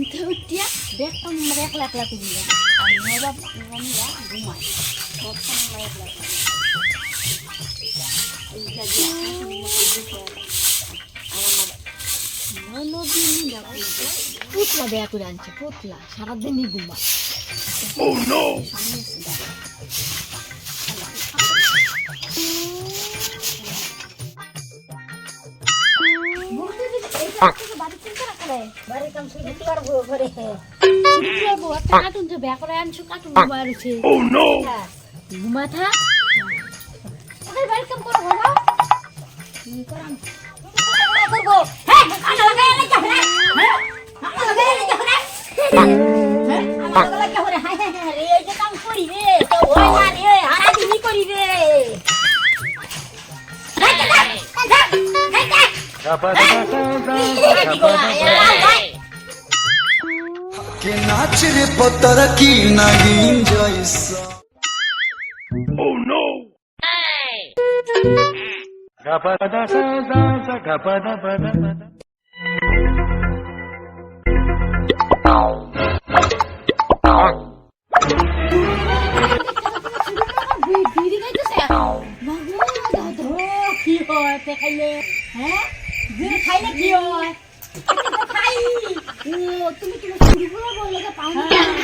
উঠে উঠিয়া দেখটা আমরা একলা একলা করে দিলাম আর নবাব আমরা ঘুমাই সবটা আমরা একলা একলা এইটা দিয়ে আর আমার ননদিন পুতলা দেয়া করে আনছে পুতলা সারাদিনই ঘুমায় বাড়ির কাম শুরু করবো ঘরে কার্টুন যে ব্যাগ করে আনছো কার্টুন ঘুমাচ্ছে ঘুমা থাক ওদের বাড়ির কাম করো বাবা করবো হ্যাঁ কানা লাগাই না যাবে হ্যাঁ কানা লাগাই না যাবে হ্যাঁ কানা লাগাই যাবে হাই হাই হাই রে এই যে কাম করি রে তো ওই না রে হারা দিনি করি রে के नाच रे पत्थर की नागिन जैसा Oh no! Gapada sa sa sa gapada pada pada. বিড়ি খাইতেছে কি হয় খাইলে হ্যাঁ বিড়ি খাইলে কি হয় খাই ও তুমি তোমার শুরু করে বললে পাও না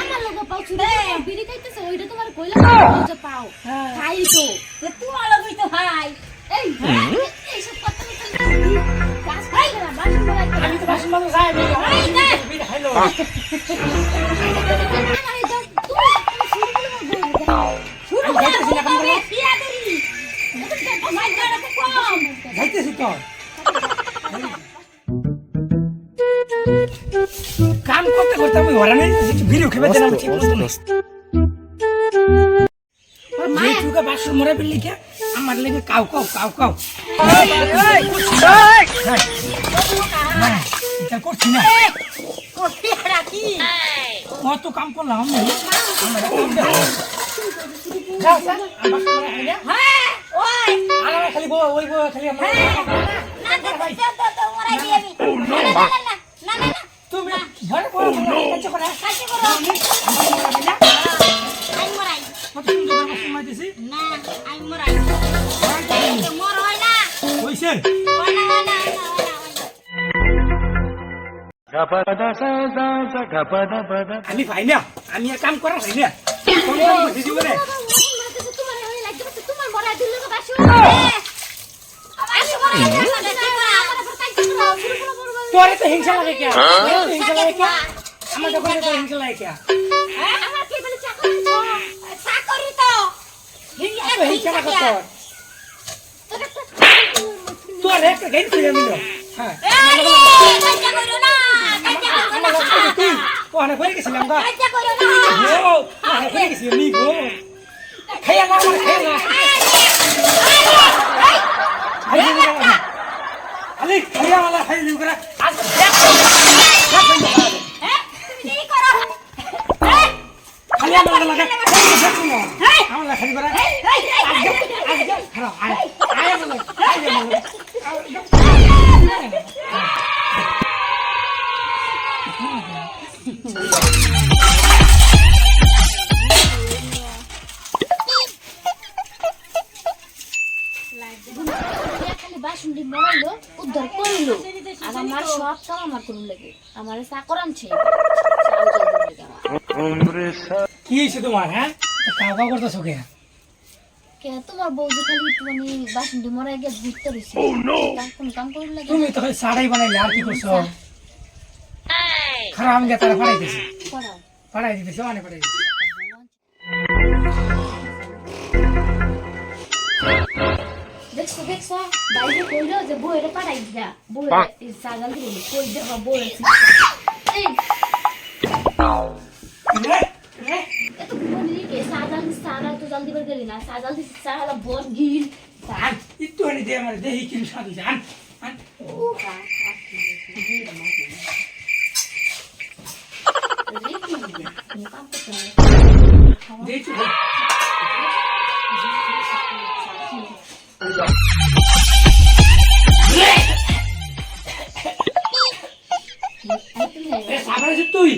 আমার লগে পাও শুরু বিড়ি খাইতেছে ওইটা তোমার কইলা যে পাও খাই তো তোমার লগই তো ভাই এই এই সব কথা কাজ খাই না বাসন মারাই আমি তো বাসন মাজা যাই বিড়ি খাইলো শুরু খাইতেছি না কাম করে পিয়া দেরি ভাই গাড়াতে কম খাইতেছি তো কাম করতে করতে আমি হরানি ভিডিও খেবে দিলাম ঠিক মতো যে তুই বাসন মরে বিল্লি কে আমার লেগে কাউ কাউ কাউ কাউ এটা করছি না কত কাম করলাম আমি খালি ওই খালি তুমি ঘরে করে Gapada sa sa sa gapada pada. আমি ভাই না আমি আর কাম করা ভাই না তোমার হই লাগবে তোমার মরা দিল তো বাসন তোরে তো হিংসা লাগে কে হিংসা লাগে কে আমার দোকানে তো হিংসা লাগে কে আমার কি বলে চাকরি তো হিংসা লাগে তোর একটা গেম খেলে নিল হ্যাঁ কোনে ফেলে গেছিলাম গা ও কোনে ফেলে গেছি নি গো খাইয়া না আমার খাইয়া না আলি খাইয়া वाला খাই লিউ করে আজ তুমি করো খাইয়া না লাগে আমার খাই করে আজ খারাপ আয়া বলে বাসন দিয়ে মরাইলো উদ্ধার করলো আর আমার সব কাম আমার করুন লাগে আমার চাকর আনছে কি হয়েছে তোমার হ্যাঁ কাউ কাউ করতেছো কে তোমার বউ যে খালি একটুখানি বাসন দিয়ে মরাই গিয়ে ঘুরতে রয়েছে কোন কাম করুন লাগে তুমি তো সাড়াই বানাইলে আর কি করছো খারাপ আমি তারা পাঠাই দিয়েছি পড়াও পাঠাই দিতেছি অনেক পাঠাই দিতেছি দেখছো দেখছো বাইরে কইলো যে বউয়ের পাঠাই দিবা বউয়ের সাগাল দিল কই দেবা বউয়ের এই এত বলি কে সাগাল তো জলদি করে গেলি না সাগাল দিস সাগাল বস গিল আন একটু হনি দে আমার দেহি কি সাথে জান আন ও দেখি সাবারে তুই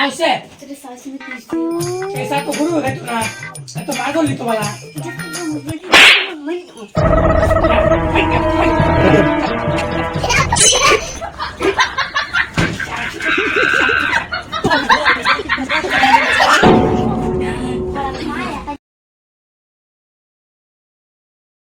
আছে এটা সাইজ में 30 ऐसा तो गुरु है तू ना तो पागल ली तो वाला दे